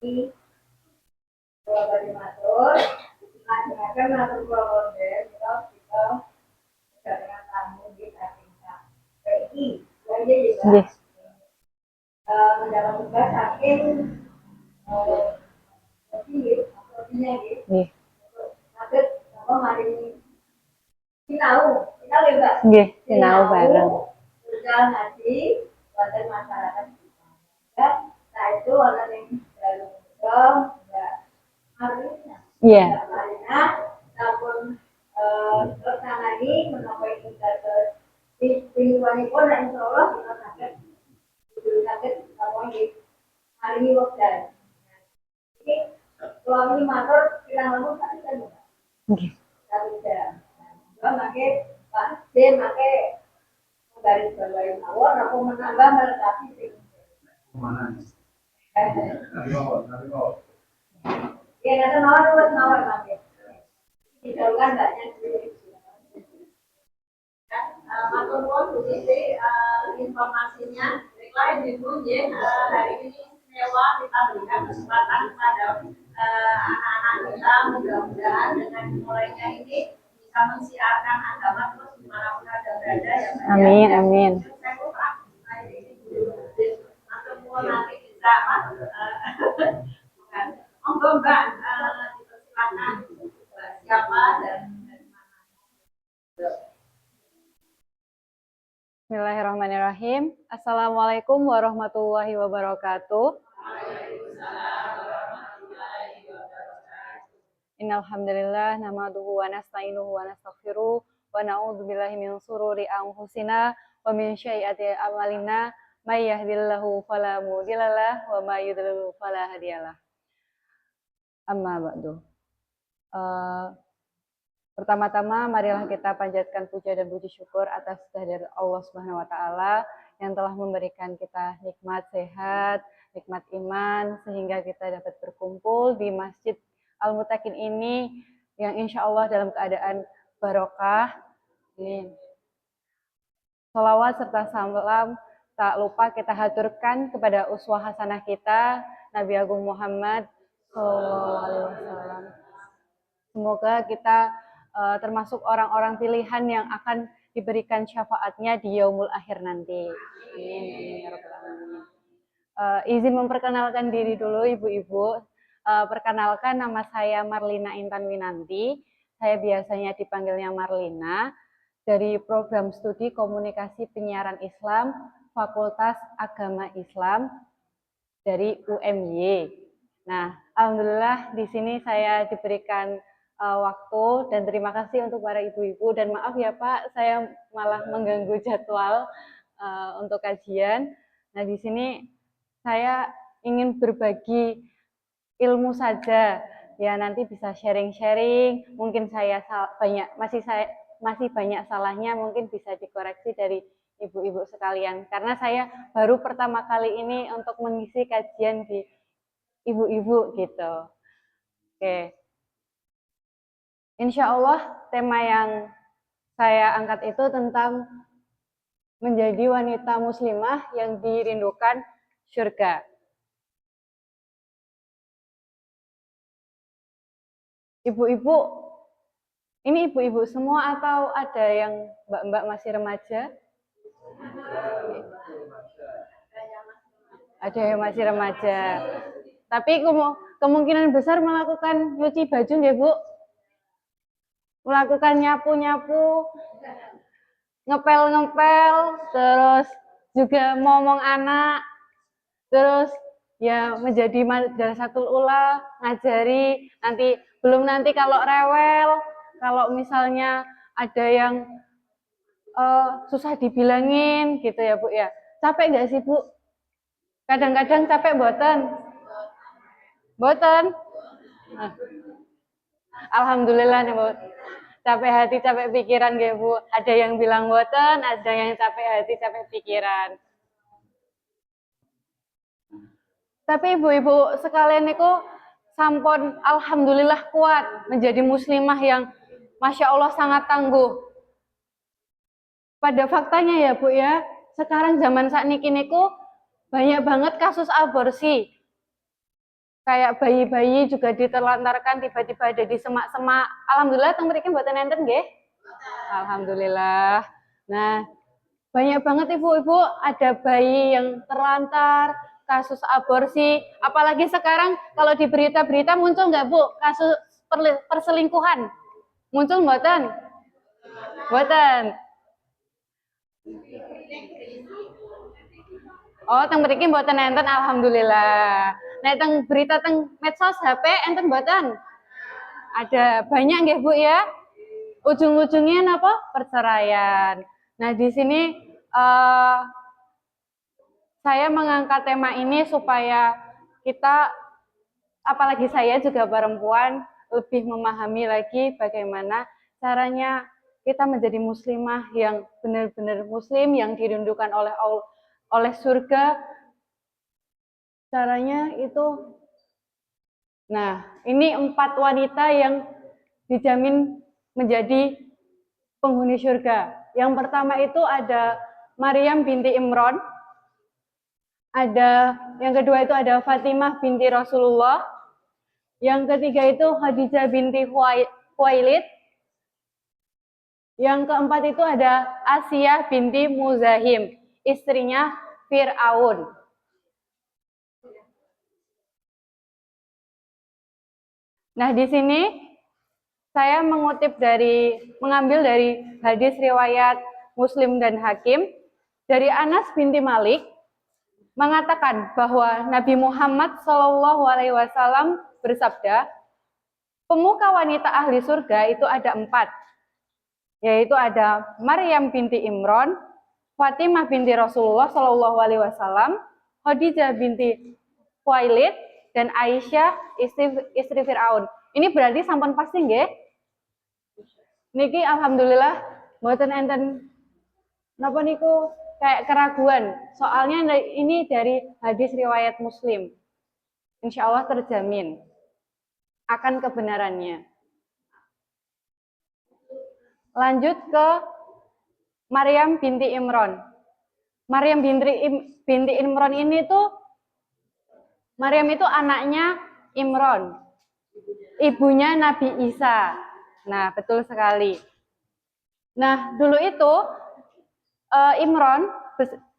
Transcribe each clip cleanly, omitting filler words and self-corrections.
Kalau bagi matur, akan matur kula wonten kita dengan tamu di samping PI. Jadi juga mendapat tugas saking provinsinya gitu. Maksud apa hari ini kita ya Mbak. Nggih, sinau bareng. Berjalan haji wonten masyarakat kita. Dan nah itu wonten yang baru Mbak Marlina. Iya. Mbak Marlina sampun tertanani menapa ingkang dados lingkunganipun dan insyaallah kita saged apa nggih hari wekdal. Iki kula matur kirang tadi kan Mbak. Nggih. Satu jam. Nah, make Pak D make garis bawahi mawon aku menambah melengkapi sing mana. Ya, nanti mawon wis mawon make. Didahulukan mbaknya sendiri. Matur nuwun Bu Siti informasinya. Baiklah Ibu nggih hari ini istimewa kita berikan kesempatan kepada anak-anak kita mudah-mudahan dengan dimulainya ini bisa mensiarkan agama terus dimanapun ada berada ya Mbak. Amin, amin. Saya lupa. Matur nuwun nanti bisa apa? Monggo Mbak dipersilakan siapa dan Bismillahirrahmanirrahim. Assalamualaikum warahmatullahi wabarakatuh. Innal hamdalillah nahmaduhu wa nasta'inuhu wa nastaghfiruh wa na'udzu billahi min shururi anfusina wa min sayyiati a'malina may yahdihillahu fala mudhillalah wa may yudlil fala hadiyalah. Amma ba'du. Pertama-tama marilah kita panjatkan puja dan puji syukur atas kehadirat Allah Subhanahu wa taala yang telah memberikan kita nikmat sehat, nikmat iman sehingga kita dapat berkumpul di Masjid Al-Muttaqin ini yang insya Allah dalam keadaan barokah. Salawat serta salam tak lupa kita haturkan kepada uswah hasanah kita Nabi Agung Muhammad SAW. Semoga kita termasuk orang-orang pilihan yang akan diberikan syafaatnya di yaumul akhir nanti. Amin, amin ya rabbal alamin. Izin memperkenalkan diri dulu ibu-ibu. Perkenalkan nama saya Marlina Intan Winanti. Saya biasanya dipanggilnya Marlina dari program studi Komunikasi Penyiaran Islam Fakultas Agama Islam dari UMY. Nah, alhamdulillah di sini saya diberikan waktu dan terima kasih untuk para ibu-ibu dan maaf ya Pak, saya malah mengganggu jadwal untuk kajian. Nah, di sini saya ingin berbagi ilmu saja. Ya, nanti bisa sharing-sharing. Mungkin saya masih banyak salahnya, mungkin bisa dikoreksi dari ibu-ibu sekalian. Karena saya baru pertama kali ini untuk mengisi kajian di ibu-ibu gitu. Oke. Insya Allah tema yang saya angkat itu tentang menjadi wanita muslimah yang dirindukan surga. Ibu-ibu, ini ibu-ibu semua atau ada yang mbak-mbak masih remaja? Ada yang masih remaja. Tapi kemungkinan besar melakukan nyuci baju ya Bu? Melakukan nyapu-nyapu, ngepel-ngepel, terus juga ngomong anak, terus ya menjadi madrasatul ula, ngajari, nanti kalau rewel, kalau misalnya ada yang susah dibilangin gitu ya Bu ya. Capek nggak sih Bu? Kadang-kadang capek mboten? Mboten? Alhamdulillah nih Bu. Capek hati, capek pikiran nggih Bu. Ada yang bilang mboten, ada yang capek hati, capek pikiran. Tapi ibu-ibu sekalian niku sampun alhamdulillah kuat menjadi muslimah yang Masya Allah sangat tangguh. Pada faktanya ya Bu ya, sekarang zaman sakniki niku banyak banget kasus aborsi. kayak bayi-bayi juga diterlantarkan tiba-tiba ada di semak-semak. Alhamdulillah teng mriki mboten enten nggih. Alhamdulillah. Nah, banyak banget ibu-ibu ada bayi yang terlantar, kasus aborsi, apalagi sekarang kalau di berita-berita muncul nggak Bu kasus perselingkuhan? Muncul mboten? Mboten. Oh, teng mriki mboten enten alhamdulillah. Nek teng berita teng medsos HP enten mboten? Ada banyak nggih Bu ya. Ujung-ujungnya apa? Perceraian. Nah, di sini saya mengangkat tema ini supaya kita, apalagi saya juga perempuan, lebih memahami lagi bagaimana caranya kita menjadi muslimah yang benar-benar muslim, yang dirindukan oleh surga. Caranya itu, nah ini 4 wanita yang dijamin menjadi penghuni surga. Yang pertama itu ada Maryam binti Imran, yang kedua itu ada Fatimah binti Rasulullah, yang ketiga itu Khadijah binti Khuwailid, yang keempat itu ada Asiyah binti Muzahim, istrinya Fir'aun. Nah, di sini saya mengambil dari hadis riwayat Muslim dan Hakim dari Anas binti Malik mengatakan bahwa Nabi Muhammad SAW bersabda, pemuka wanita ahli surga itu ada 4, yaitu ada Maryam binti Imran, Fatimah binti Rasulullah SAW, Khadijah binti Khuwailid, dan Aisyah istri Fir'aun. Ini berarti sampun pasti nggih? Niki alhamdulillah mboten enten napa niku kayak keraguan. Soalnya ini dari hadis riwayat Muslim. Insya Allah terjamin akan kebenarannya. Lanjut ke Maryam binti Imran. Maryam binti Imran ini tuh, Maryam itu anaknya Imran, ibunya Nabi Isa. Nah, betul sekali. Nah, dulu itu Imran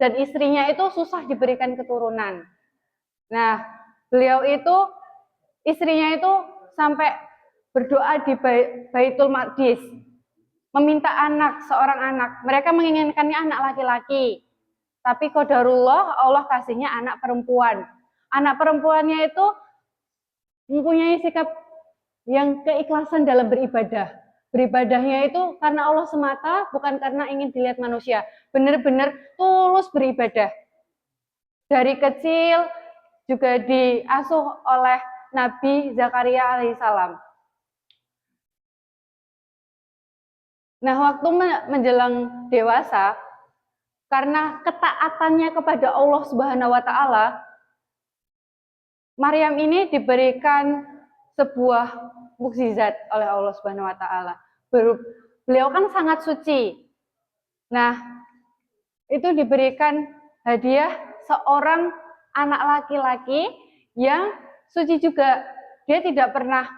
dan istrinya itu susah diberikan keturunan. Nah, beliau itu, istrinya itu sampai berdoa di Baitul Maqdis, meminta seorang anak. Mereka menginginkannya anak laki-laki. Tapi qadarullah, Allah kasihnya anak perempuan. Anak perempuannya itu mempunyai sikap yang keikhlasan dalam beribadah. Beribadahnya itu karena Allah semata, bukan karena ingin dilihat manusia. Benar-benar tulus beribadah. Dari kecil juga diasuh oleh Nabi Zakaria alaihissalam. Nah, waktu menjelang dewasa, karena ketaatannya kepada Allah Subhanahu wa Ta'ala, Maryam ini diberikan sebuah mukjizat oleh Allah Subhanahu wa Ta'ala. Beliau kan sangat suci. Nah, itu diberikan hadiah seorang anak laki-laki yang suci juga. Dia tidak pernah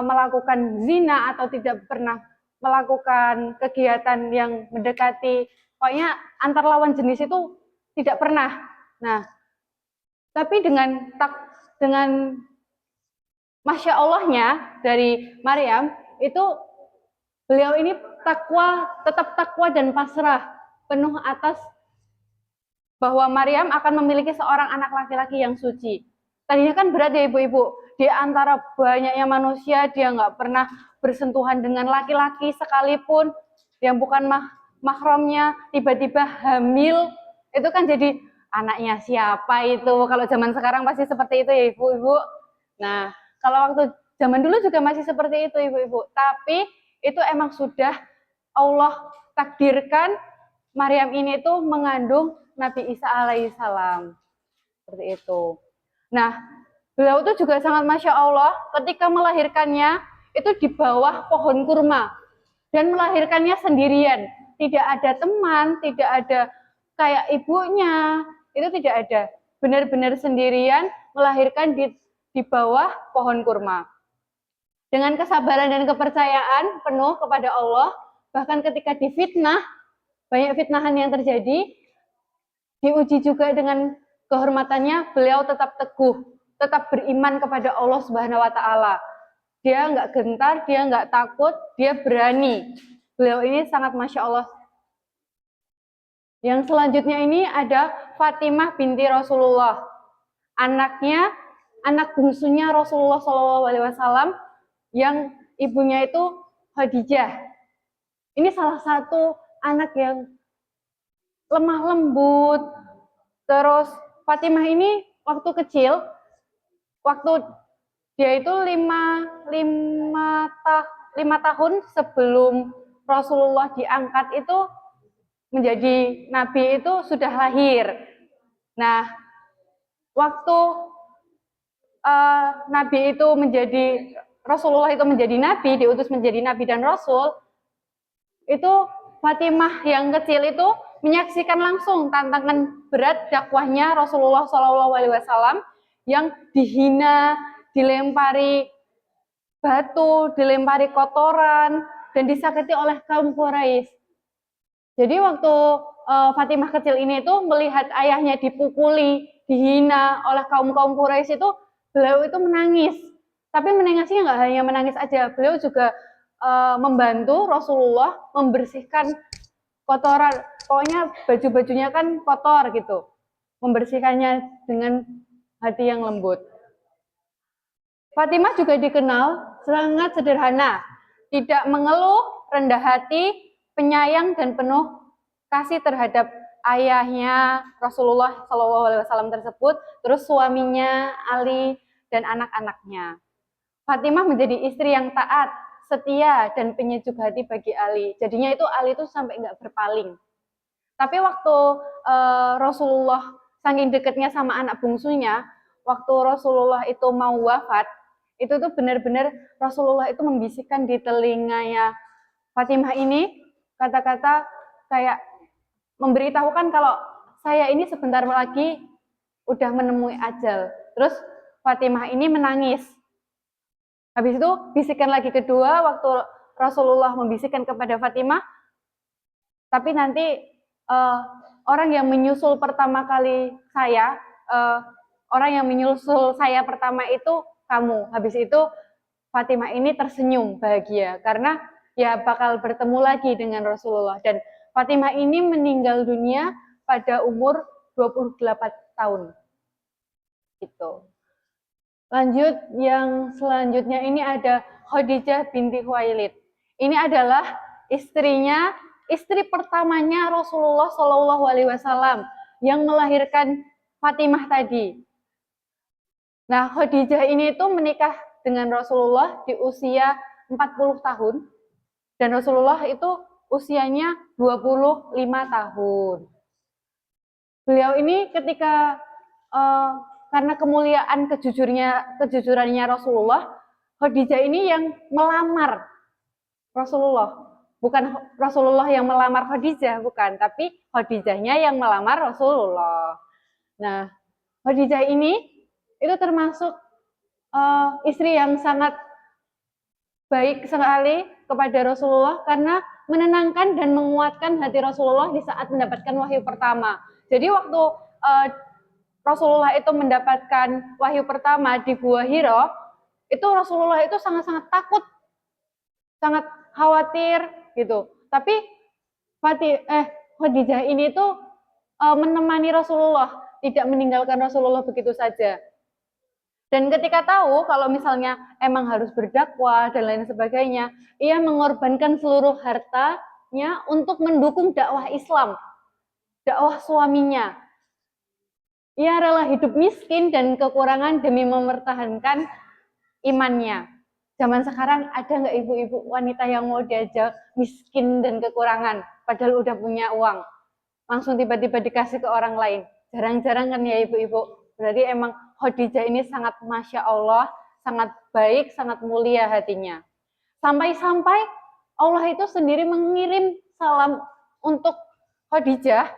melakukan zina atau tidak pernah melakukan kegiatan yang mendekati, pokoknya antar lawan jenis itu tidak pernah. Nah, tapi dengan Masya Allahnya dari Maryam itu, beliau ini tetap takwa dan pasrah penuh atas bahwa Maryam akan memiliki seorang anak laki-laki yang suci. Tadinya kan berat ya ibu-ibu, di antara banyaknya manusia dia nggak pernah bersentuhan dengan laki-laki sekalipun yang bukan mahramnya, tiba-tiba hamil, itu kan jadi anaknya siapa itu? Kalau zaman sekarang pasti seperti itu ya ibu-ibu. Nah, kalau waktu zaman dulu juga masih seperti itu ibu-ibu, tapi itu emang sudah Allah takdirkan Maryam ini tuh mengandung Nabi Isa alaihissalam. Seperti itu. Nah, beliau itu juga sangat Masya Allah ketika melahirkannya itu di bawah pohon kurma dan melahirkannya sendirian. Tidak ada teman, tidak ada kayak ibunya, itu tidak ada. Benar-benar sendirian melahirkan di di bawah pohon kurma. Dengan kesabaran dan kepercayaan penuh kepada Allah, bahkan ketika difitnah, banyak fitnahan yang terjadi, diuji juga dengan kehormatannya, beliau tetap teguh, tetap beriman kepada Allah Subhanahu wa Ta'ala. Dia nggak gentar, dia nggak takut, dia berani. Beliau ini sangat Masya Allah. Yang selanjutnya ini ada Fatimah binti Rasulullah, anak bungsunya Rasulullah SAW, yang ibunya itu Khadijah. Ini salah satu anak yang lemah lembut. Terus Fatimah ini waktu kecil, waktu dia itu 5 tahun sebelum Rasulullah diangkat itu menjadi nabi itu sudah lahir. Nah, waktu nabi itu menjadi Rasulullah itu menjadi nabi, diutus menjadi nabi dan rasul, itu Fatimah yang kecil itu menyaksikan langsung tantangan berat dakwahnya Rasulullah SAW yang dihina, dilempari batu, dilempari kotoran, dan disakiti oleh kaum Quraisy. Jadi waktu Fatimah kecil ini itu melihat ayahnya dipukuli, dihina oleh kaum Quraisy itu, beliau itu menangis. Tapi menangisnya nggak hanya menangis aja, beliau juga membantu Rasulullah membersihkan kotoran. Pokoknya baju-bajunya kan kotor gitu, membersihkannya dengan hati yang lembut. Fatimah juga dikenal sangat sederhana, tidak mengeluh, rendah hati, penyayang dan penuh kasih terhadap ayahnya Rasulullah SAW tersebut, terus suaminya Ali dan anak-anaknya. Fatimah menjadi istri yang taat, setia dan penyejuk hati bagi Ali. Jadinya itu Ali itu sampai nggak berpaling. Tapi waktu Rasulullah saking dekatnya sama anak bungsunya, waktu Rasulullah itu mau wafat, itu tuh benar-benar Rasulullah itu membisikkan di telinganya Fatimah ini kata-kata kayak memberitahukan kalau saya ini sebentar lagi udah menemui ajal. Terus Fatimah ini menangis. Habis itu bisikan lagi kedua waktu Rasulullah membisikkan kepada Fatimah, tapi nanti orang yang menyusul pertama kali saya, orang yang menyusul saya pertama itu kamu. Habis itu Fatimah ini tersenyum bahagia karena ya bakal bertemu lagi dengan Rasulullah. Dan Fatimah ini meninggal dunia pada umur 28 tahun. Gitu. Lanjut, yang selanjutnya ini ada Khadijah binti Khuwailid. Ini adalah istri pertamanya Rasulullah SAW yang melahirkan Fatimah tadi. Nah, Khadijah ini itu menikah dengan Rasulullah di usia 40 tahun dan Rasulullah itu usianya 25 tahun. Beliau ini ketika karena kemuliaan kejujurannya Rasulullah, Khadijah ini yang melamar Rasulullah. Bukan Rasulullah yang melamar Khadijah, bukan, tapi Khadijahnya yang melamar Rasulullah. Nah, Khadijah ini itu termasuk istri yang sangat baik sekali kepada Rasulullah karena menenangkan dan menguatkan hati Rasulullah di saat mendapatkan wahyu pertama. Jadi waktu Rasulullah itu mendapatkan wahyu pertama di Gua Hira, itu Rasulullah itu sangat-sangat takut, sangat khawatir gitu. Tapi Khadijah ini tuh menemani Rasulullah, tidak meninggalkan Rasulullah begitu saja. Dan ketika tahu kalau misalnya emang harus berdakwah dan lain sebagainya, ia mengorbankan seluruh hartanya untuk mendukung dakwah Islam, dakwah suaminya. Ia rela hidup miskin dan kekurangan demi mempertahankan imannya. Zaman sekarang ada nggak ibu-ibu wanita yang mau diajak miskin dan kekurangan, padahal udah punya uang, langsung tiba-tiba dikasih ke orang lain? Jarang-jarang kan ya ibu-ibu. Berarti emang Khadijah ini sangat Masya Allah, sangat baik, sangat mulia hatinya. Sampai-sampai Allah itu sendiri mengirim salam untuk Khadijah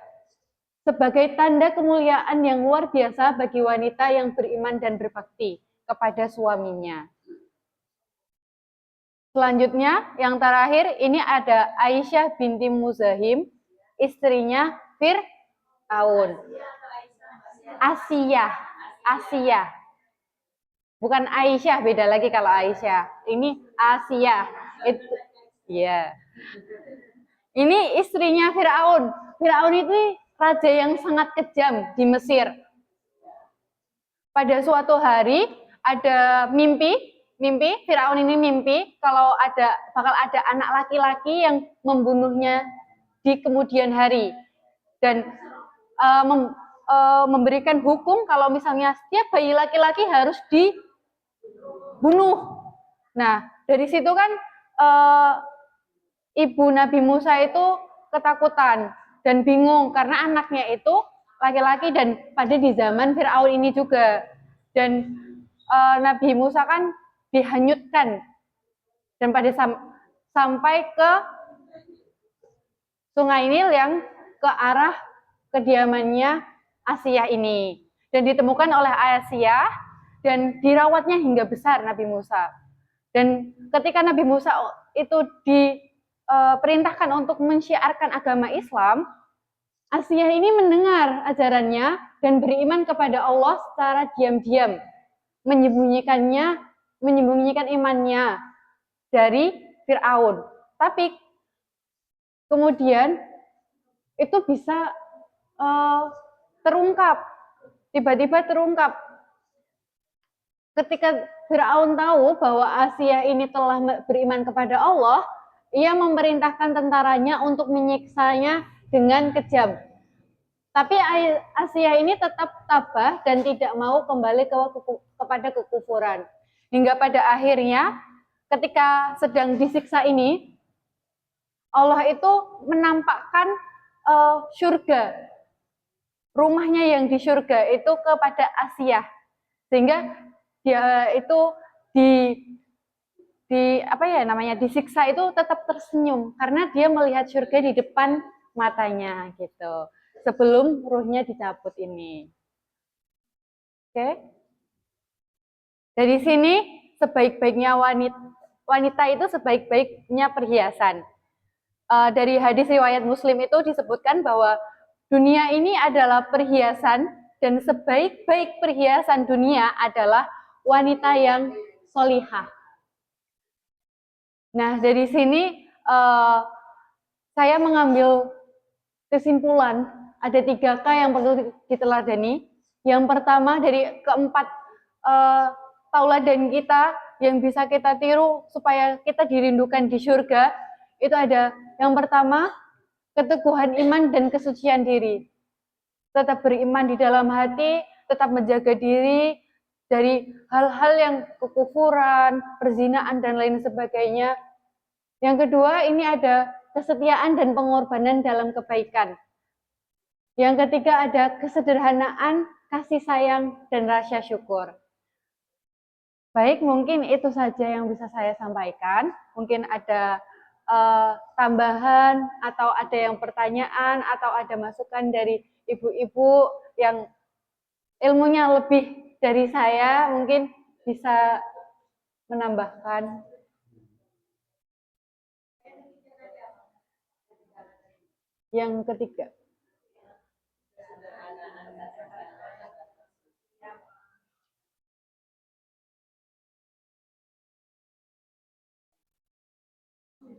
sebagai tanda kemuliaan yang luar biasa bagi wanita yang beriman dan berbakti. kepada suaminya. Selanjutnya, yang terakhir, ini ada Aisyah binti Muzahim, istrinya Fir'aun. Asia. Bukan Aisyah, beda lagi kalau Aisyah. Ini Asia. Itu, ya. Ini istrinya Fir'aun. Fir'aun itu raja yang sangat kejam di Mesir. Pada suatu hari ada mimpi Firaun ini mimpi kalau bakal ada anak laki-laki yang membunuhnya di kemudian hari dan memberikan hukum kalau misalnya setiap bayi laki-laki harus dibunuh. Nah, dari situ kan ibu Nabi Musa itu ketakutan dan bingung karena anaknya itu laki-laki dan pada di zaman Firaun ini juga. Dan Nabi Musa kan dihanyutkan dan pada sampai ke Sungai Nil yang ke arah kediamannya Asia ini dan ditemukan oleh Asia dan dirawatnya hingga besar Nabi Musa. Dan ketika Nabi Musa itu diperintahkan untuk mensyiarkan agama Islam, Asia ini mendengar ajarannya dan beriman kepada Allah secara diam-diam, menyembunyikan imannya dari Fir'aun. Tapi kemudian itu bisa terungkap, tiba-tiba terungkap. Ketika Fir'aun tahu bahwa Asia ini telah beriman kepada Allah, ia memerintahkan tentaranya untuk menyiksanya dengan kejam. Tapi Asia ini tetap tabah dan tidak mau kembali kepada kekufuran. Hingga pada akhirnya ketika sedang disiksa ini, Allah itu menampakkan surga, rumahnya yang di surga itu kepada Asia, sehingga dia itu disiksa itu tetap tersenyum karena dia melihat surga di depan matanya gitu. Sebelum ruhnya dicabut ini. Oke. Dari sini sebaik-baiknya wanita itu sebaik-baiknya perhiasan. Dari hadis riwayat Muslim itu disebutkan bahwa dunia ini adalah perhiasan dan sebaik-baik perhiasan dunia adalah wanita yang solihah. Nah, dari sini saya mengambil kesimpulan ada 3K yang perlu diteladani. Yang pertama dari keempat tauladan kita yang bisa kita tiru supaya kita dirindukan di surga, itu ada yang pertama, keteguhan iman dan kesucian diri. Tetap beriman di dalam hati, tetap menjaga diri dari hal-hal yang kekufuran, perzinaan, dan lain sebagainya. Yang kedua, ini ada kesetiaan dan pengorbanan dalam kebaikan. Yang ketiga ada kesederhanaan, kasih sayang, dan rasa syukur. Baik, mungkin itu saja yang bisa saya sampaikan. Mungkin ada tambahan atau ada yang pertanyaan atau ada masukan dari ibu-ibu yang ilmunya lebih dari saya, mungkin bisa menambahkan. Yang ketiga.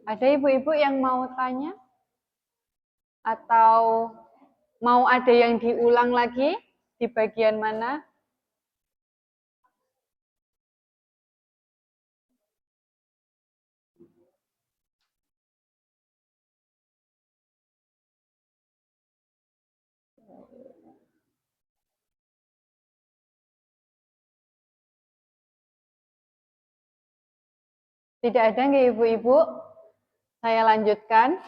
Ada ibu-ibu yang mau tanya? Atau mau ada yang diulang lagi di bagian mana? Tidak ada nggak ibu-ibu? Saya lanjutkan.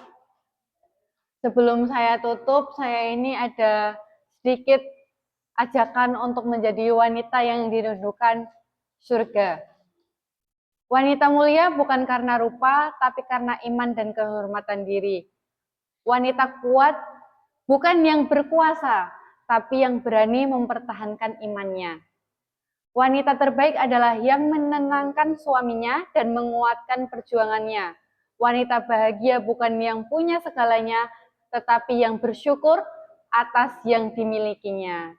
Sebelum saya tutup, saya ini ada sedikit ajakan untuk menjadi wanita yang dirindukan surga. Wanita mulia bukan karena rupa, tapi karena iman dan kehormatan diri. Wanita kuat bukan yang berkuasa, tapi yang berani mempertahankan imannya. Wanita terbaik adalah yang menenangkan suaminya dan menguatkan perjuangannya. Wanita bahagia bukan yang punya segalanya, tetapi yang bersyukur atas yang dimilikinya.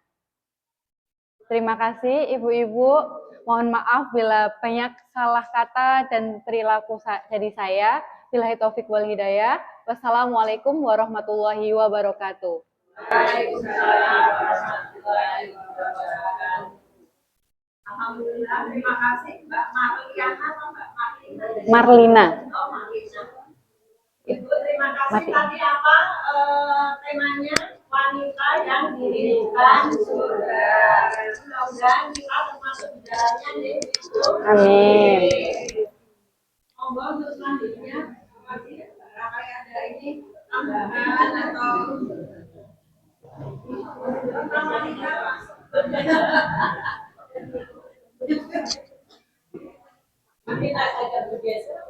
Terima kasih ibu-ibu. Mohon maaf bila banyak salah kata dan perilaku dari saya. Billahi taufik wal hidayah. Wassalamualaikum warahmatullahi wabarakatuh. Waalaikumsalam warahmatullahi wabarakatuh. Alhamdulillah, terima kasih Mbak Marliana atau Mbak Marlina? Marlina. Oh, Marlina. Ibu, terima kasih. Tadi apa temanya? Wanita yang dirindukan surga. Mudah-mudahan kita termasuk di dalamnya nih. Amin. Monggo untuk selanjutnya, masih barangkali ada ini tambahan atau wanita saja bergeser.